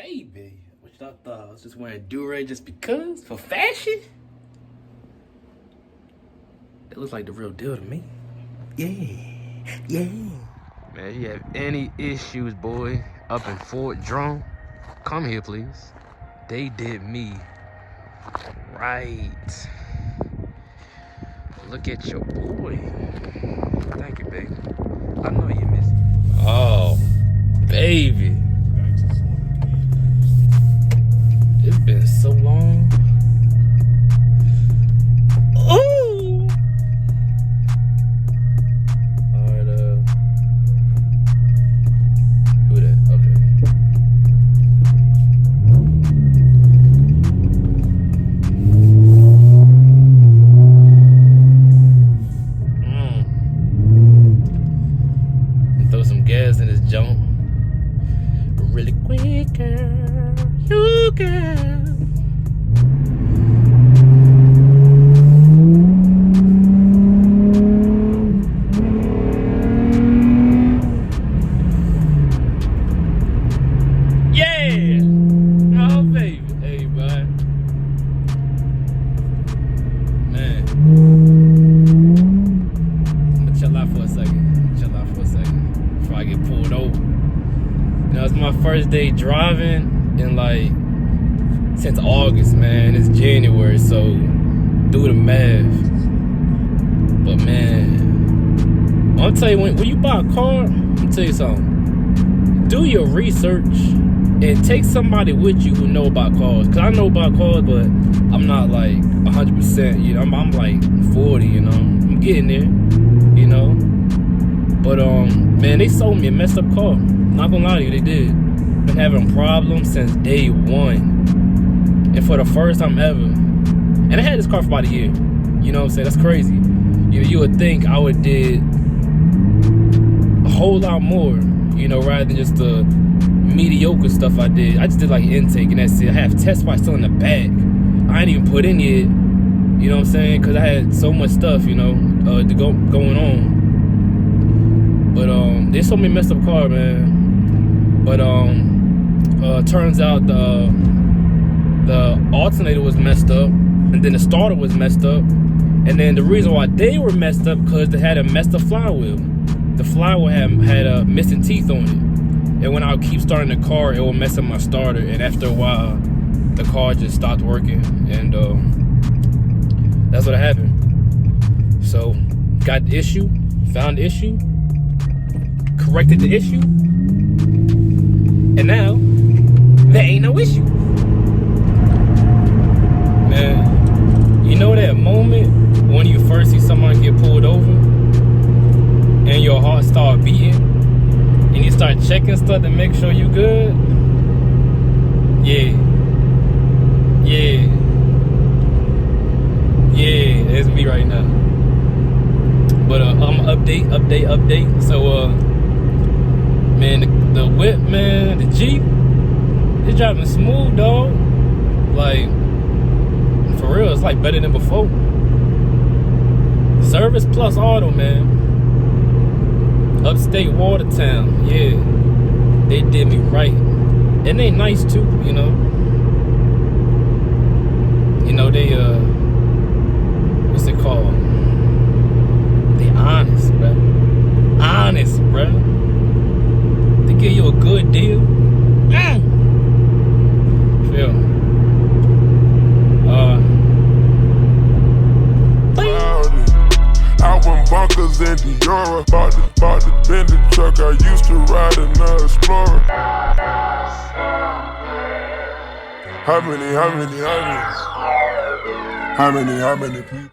Baby, what y'all thought? I was just wearing do-rag just because? For fashion? That looks like the real deal to me. Yeah. Man, you have any issues, boy, up in Fort Drum, come here, please. They did me right. Look at your boy. Thank you, baby. I know you missed me. Oh, baby. It's been so long. Ooh. All right, who that? Okay. Throw some gas in this junk. Really quick, girl. You girl. Yeah. Oh, baby. Hey, bud. Man. I'm gonna chill out for a second. Before I get pulled over. You know, it's my first day driving in since August, man. It's January, so do the math. But man, I'll tell you, when you buy a car, I'll tell you something. Do your research and take somebody with you who know about cars. Cause I know about cars, but I'm not like 100%. You know, I'm like 40. You know, I'm getting there. You know, but man, they sold me a messed up car. Not gonna lie to you, they did. Been having problems since day one. And for the first time ever. And I had this car for about a year. You know what I'm saying? That's crazy. You would think I would did a whole lot more, you know, rather than just the mediocre stuff I did. I just did like intake and that's it. I have test pipes still in the back. I ain't even put in yet. You know what I'm saying? Cause I had so much stuff, you know, going on. But they sold me a messed up car, man. But turns out the alternator was messed up, and then the starter was messed up, and then the reason why they were messed up because they had a messed up flywheel. The flywheel had missing teeth on it, and when I would keep starting the car, it would mess up my starter, and after a while, the car just stopped working, and that's what happened. So, got the issue, found the issue, corrected the issue, and now there ain't no issue. Man, you know that moment when you first see someone get pulled over and your heart start beating and you start checking stuff to make sure you good? Yeah, that's me right now. But I'm update. So man, the whip, man, the Jeep, it's driving smooth, dog. Like, for real, it's like better than before. Service Plus Auto, man. Upstate Watertown, yeah. They did me right. And they nice too, you know. You know, they what's it called? They honest, bruh. Honest, bruh. They give you a good deal. Feel me? Out when bunkers in Diora, bought the Bentley truck. I used to ride in the Explorer. How many people?